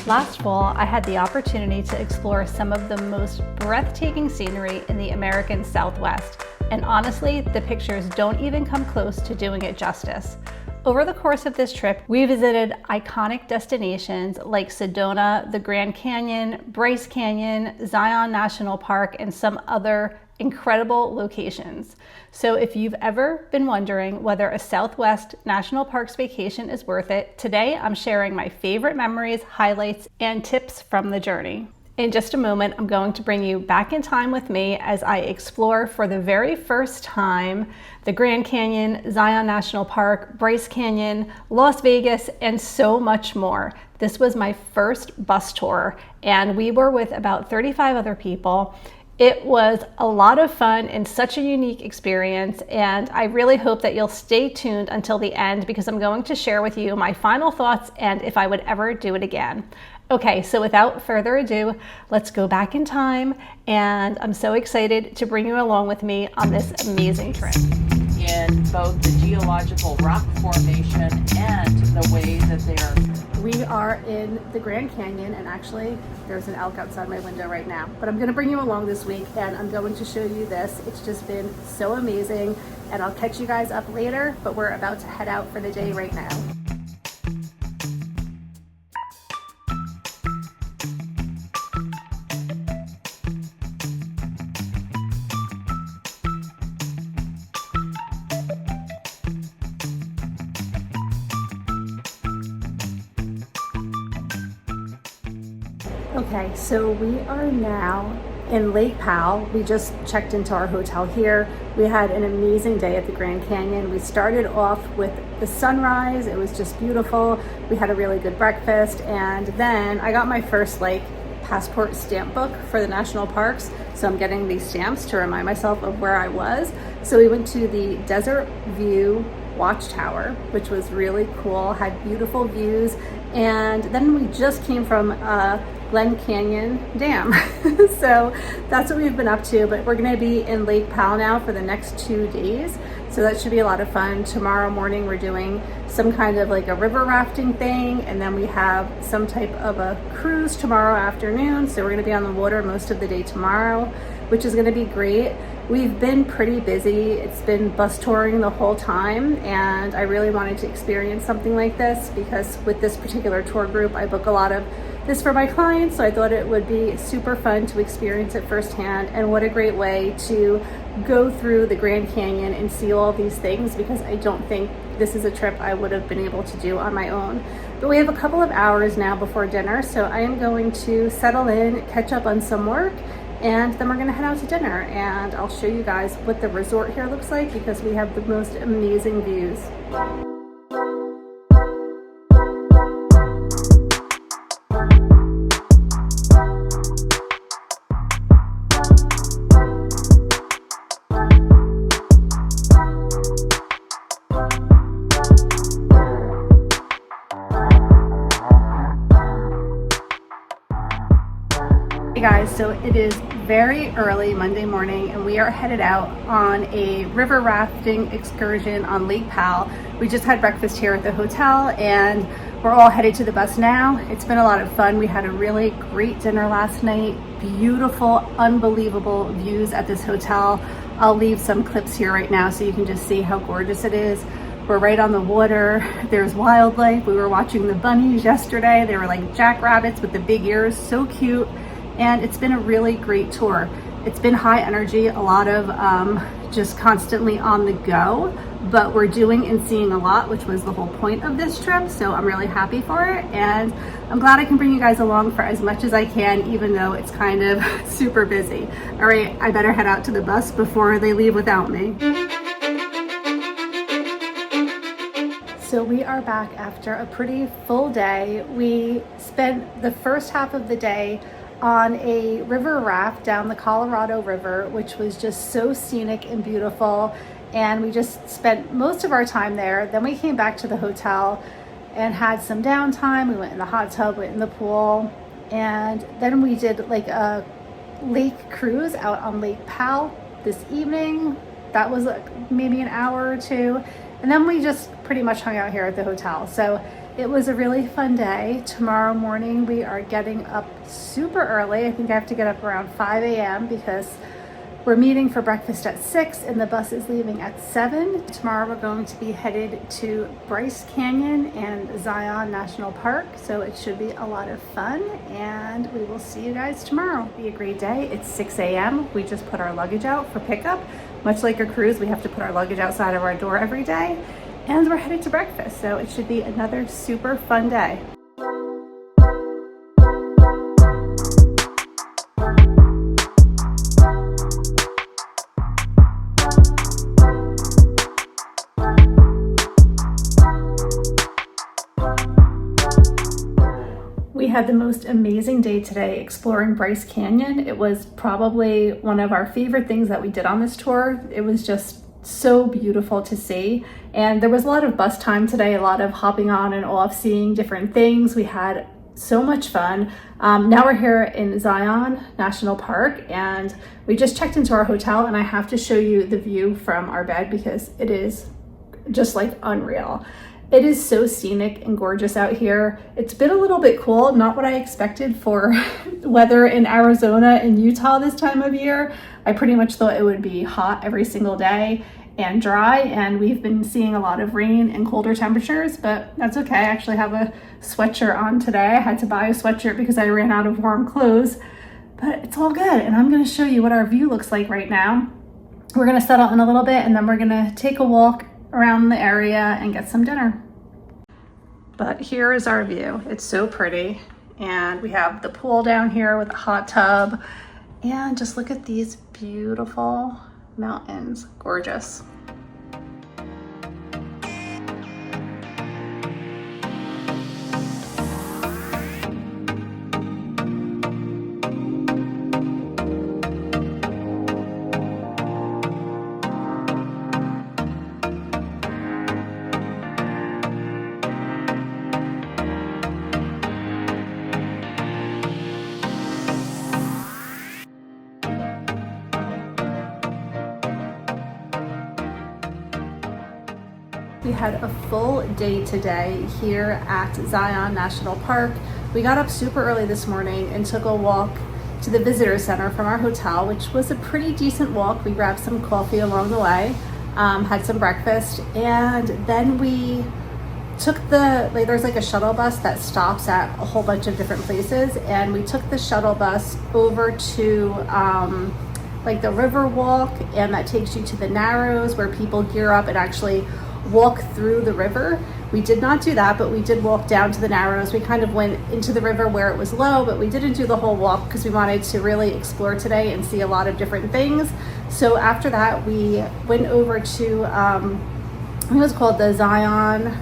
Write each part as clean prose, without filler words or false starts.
Last fall, I had the opportunity to explore some of the most breathtaking scenery in the American Southwest, and honestly, the pictures don't even come close to doing it justice. Over the course of this trip, we visited iconic destinations like Sedona, the Grand Canyon, Bryce Canyon, Zion National Park, and some other incredible locations. So if you've ever been wondering whether a Southwest National Parks vacation is worth it, today I'm sharing my favorite memories, highlights, and tips from the journey. In just a moment, I'm going to bring you back in time with me as I explore for the very first time the Grand Canyon, Zion National Park, Bryce Canyon, Las Vegas, and so much more. This was my first bus tour, and we were with about 35 other people. It was a lot of fun and such a unique experience, and I really hope that you'll stay tuned until the end because I'm going to share with you my final thoughts and if I would ever do it again. Okay, so without further ado, let's go back in time, and I'm so excited to bring you along with me on this amazing trip. In both the geological rock formation and the way that they are. We are in the Grand Canyon, and actually there's an elk outside my window right now, but I'm going to bring you along this week and I'm going to show you this. It's just been so amazing, and I'll catch you guys up later, but we're about to head out for the day right now. Okay, so we are now in Lake Powell. We just checked into our hotel here. We had an amazing day at the Grand Canyon. We started off with the sunrise. It was just beautiful. We had a really good breakfast, and then I got my first passport stamp book for the national parks. So I'm getting these stamps to remind myself of where I was. So we went to the Desert View Watchtower, which was really cool, had beautiful views. And then we just came from Glen Canyon Dam. So that's what we've been up to, but we're gonna be in Lake Powell now for the next 2 days. So that should be a lot of fun. Tomorrow morning, we're doing some kind of a river rafting thing. And then we have some type of a cruise tomorrow afternoon. So we're gonna be on the water most of the day tomorrow, which is gonna be great. We've been pretty busy. It's been bus touring the whole time, and I really wanted to experience something like this because with this particular tour group, I book a lot of this for my clients, so I thought it would be super fun to experience it firsthand. And what a great way to go through the Grand Canyon and see all these things, because I don't think this is a trip I would have been able to do on my own. But we have a couple of hours now before dinner, so I am going to settle in, catch up on some work, and then we're gonna head out to dinner, and I'll show you guys what the resort here looks like because we have the most amazing views. Hey guys, so it is very early Monday morning and we are headed out on a river rafting excursion on Lake Powell. We just had breakfast here at the hotel and we're all headed to the bus now. It's been a lot of fun. We had a really great dinner last night. Beautiful, unbelievable views at this hotel. I'll leave some clips here right now so you can just see how gorgeous it is. We're right on the water. There's wildlife. We were watching the bunnies yesterday. They were like jackrabbits with the big ears, so cute. And it's been a really great tour. It's been high energy, a lot of just constantly on the go, but we're doing and seeing a lot, which was the whole point of this trip. So I'm really happy for it. And I'm glad I can bring you guys along for as much as I can, even though it's kind of super busy. All right, I better head out to the bus before they leave without me. So we are back after a pretty full day. We spent the first half of the day on a river raft down the Colorado River, which was just so scenic and beautiful. And we just spent most of our time there. Then we came back to the hotel and had some downtime. We went in the hot tub, went in the pool, and then we did a lake cruise out on Lake Powell this evening. That was maybe an hour or two. And then we just pretty much hung out here at the hotel. So It was a really fun day. Tomorrow morning we are getting up super early. I think I have to get up around 5 a.m. because we're meeting for breakfast at 6 and the bus is leaving at 7. Tomorrow we're going to be headed to Bryce Canyon and Zion National Park, so it should be a lot of fun, and we will see you guys tomorrow. It'll be a great day. It's 6 a.m. We just put our luggage out for pickup. Much like a cruise, we have to put our luggage outside of our door every day, and we're headed to breakfast, so it should be another super fun day. We had the most amazing day today exploring Bryce Canyon. It was probably one of our favorite things that we did on this tour. It was just so beautiful to see, and there was a lot of bus time today, a lot of hopping on and off, seeing different things. We had so much fun. Now we're here in Zion National Park, and we just checked into our hotel, and I have to show you the view from our bed because it is just like unreal. It is so scenic and gorgeous out here. It's been a little bit cool, not what I expected for weather in Arizona and Utah this time of year. I pretty much thought it would be hot every single day and dry, and we've been seeing a lot of rain and colder temperatures, but that's okay. I actually have a sweatshirt on today. I had to buy a sweatshirt because I ran out of warm clothes, but it's all good. And I'm gonna show you what our view looks like right now. We're gonna settle in a little bit, and then we're gonna take a walk around the area and get some dinner. But here is our view. It's so pretty, and we have the pool down here with a hot tub, and just look at these beautiful mountains. Gorgeous. We had a full day today here at Zion National Park. We got up super early this morning and took a walk to the visitor center from our hotel, which was a pretty decent walk. We grabbed some coffee along the way, had some breakfast, and then we took there's like a shuttle bus that stops at a whole bunch of different places, and we took the shuttle bus over to like the river walk, and that takes you to the Narrows where people gear up and actually walk through the river. We did not do that, but we did walk down to the Narrows. We kind of went into the river where it was low, but we didn't do the whole walk because we wanted to really explore today and see a lot of different things. So after that, we went over to, I think it was called the Zion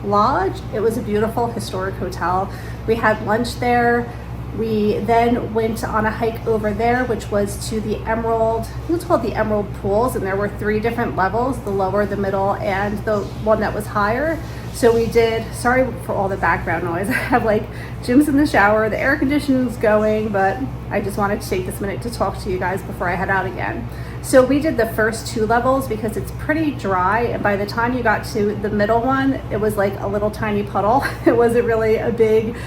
Lodge. It was a beautiful historic hotel. We had lunch there. We then went on a hike over there, which was to the Emerald, I think it's called the Emerald Pools, and there were 3 different levels, the lower, the middle, and the one that was higher. So we did, sorry for all the background noise, I have like Jim's in the shower, the air conditioning's going, but I just wanted to take this minute to talk to you guys before I head out again. So we did the first 2 levels because it's pretty dry, and by the time you got to the middle one, it was like a little tiny puddle. It wasn't really a big,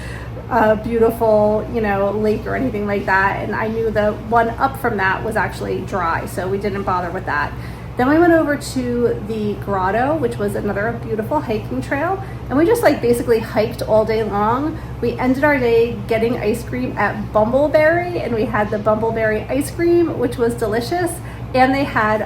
beautiful, lake or anything like that. And I knew the one up from that was actually dry, so we didn't bother with that. Then we went over to the grotto, which was another beautiful hiking trail, and we just basically hiked all day long. We ended our day getting ice cream at Bumbleberry, and we had the Bumbleberry ice cream, which was delicious. And they had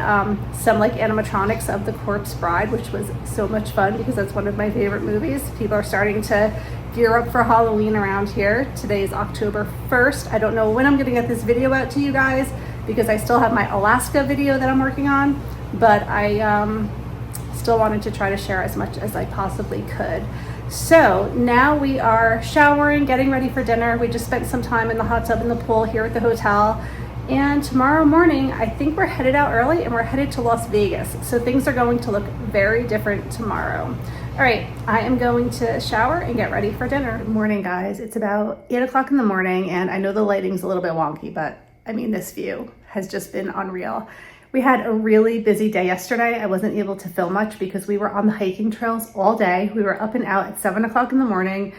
some animatronics of the Corpse Bride, which was so much fun because that's one of my favorite movies. People are starting to gear up for Halloween around here. Today is October 1st. I don't know when I'm gonna get this video out to you guys because I still have my Alaska video that I'm working on, but I still wanted to try to share as much as I possibly could. So now we are showering, getting ready for dinner. We just spent some time in the hot tub in the pool here at the hotel. And tomorrow morning, I think we're headed out early and we're headed to Las Vegas. So things are going to look very different tomorrow. All right, I am going to shower and get ready for dinner. Good morning, guys. It's about 8 o'clock in the morning, and I know the lighting's a little bit wonky, but I mean, this view has just been unreal. We had a really busy day yesterday. I wasn't able to film much because we were on the hiking trails all day. We were up and out at 7 o'clock in the morning.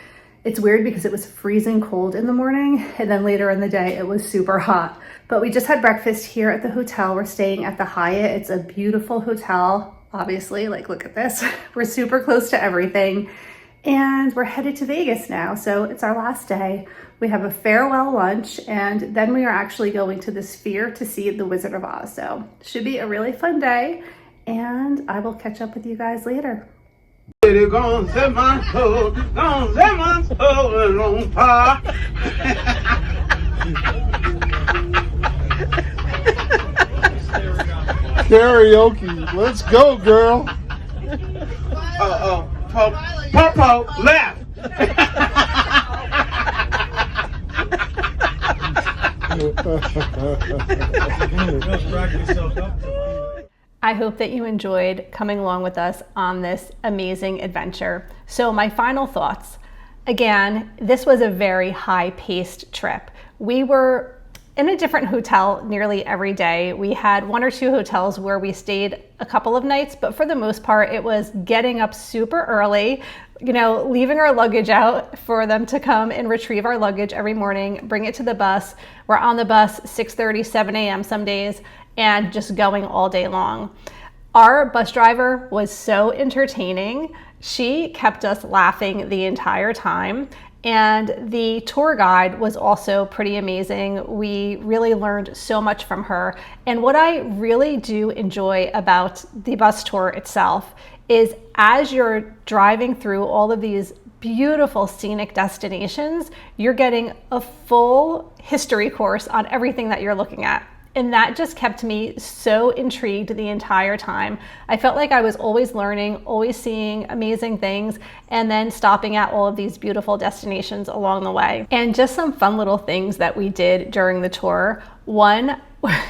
It's weird because it was freezing cold in the morning, and then later in the day it was super hot. But we just had breakfast here at the hotel. We're staying at the Hyatt. It's a beautiful hotel, obviously. Like, look at this. We're super close to everything. And we're headed to Vegas now, so it's our last day. We have a farewell lunch, and then we are actually going to the Sphere to see the Wizard of Oz. So should be a really fun day, and I will catch up with you guys later. Gonna set my soul on fire. Karaoke, let's go, girl. Popo, left. I hope that you enjoyed coming along with us on this amazing adventure. So my final thoughts. Again, this was a very high-paced trip. We were in a different hotel nearly every day. We had 1 or 2 hotels where we stayed a couple of nights, but for the most part, it was getting up super early, leaving our luggage out for them to come and retrieve our luggage every morning, bring it to the bus. We're on the bus 6:30, 7 a.m. some days, and just going all day long. Our bus driver was so entertaining. She kept us laughing the entire time. And the tour guide was also pretty amazing. We really learned so much from her. And what I really do enjoy about the bus tour itself is as you're driving through all of these beautiful scenic destinations, you're getting a full history course on everything that you're looking at. And that just kept me so intrigued the entire time. I felt like I was always learning, always seeing amazing things, and then stopping at all of these beautiful destinations along the way. And just some fun little things that we did during the tour. One,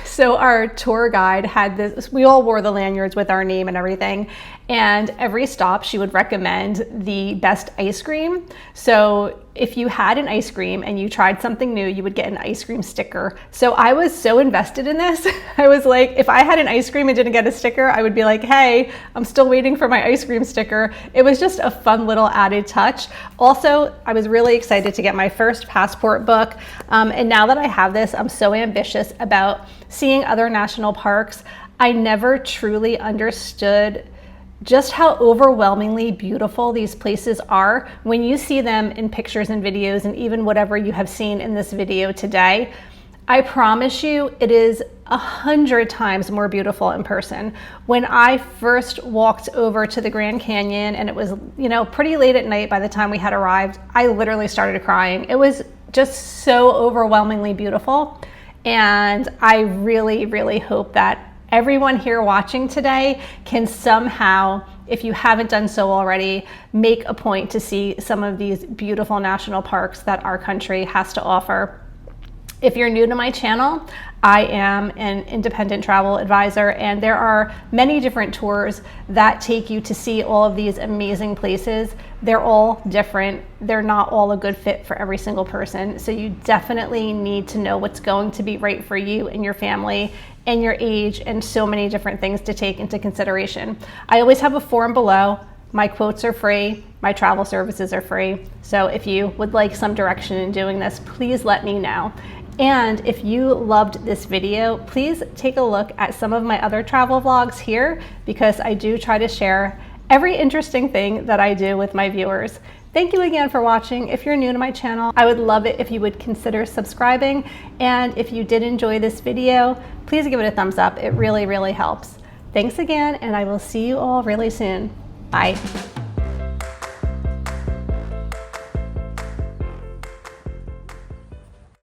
so our tour guide had this, we all wore the lanyards with our name and everything. And every stop she would recommend the best ice cream. So if you had an ice cream and you tried something new, you would get an ice cream sticker. So I was so invested in this. I was like, if I had an ice cream and didn't get a sticker, I would be like, hey, I'm still waiting for my ice cream sticker. It was just a fun little added touch. Also, I was really excited to get my first passport book. And now that I have this, I'm so ambitious about seeing other national parks. I never truly understood just how overwhelmingly beautiful these places are when you see them in pictures and videos, and even whatever you have seen in this video today. I promise you, it is 100 times more beautiful in person. When I first walked over to the Grand Canyon, and it was, pretty late at night by the time we had arrived, I literally started crying. It was just so overwhelmingly beautiful. And I really, really hope that everyone here watching today can somehow, if you haven't done so already, make a point to see some of these beautiful national parks that our country has to offer. If you're new to my channel, I am an independent travel advisor, and there are many different tours that take you to see all of these amazing places. They're all different. They're not all a good fit for every single person. So you definitely need to know what's going to be right for you and your family and your age, and so many different things to take into consideration. I always have a form below. My quotes are free. My travel services are free. So if you would like some direction in doing this, please let me know. And if you loved this video, please take a look at some of my other travel vlogs here, because I do try to share every interesting thing that I do with my viewers. Thank you again for watching. If you're new to my channel, I would love it if you would consider subscribing. And if you did enjoy this video, please give it a thumbs up. It really, really helps. Thanks again, and I will see you all really soon. Bye.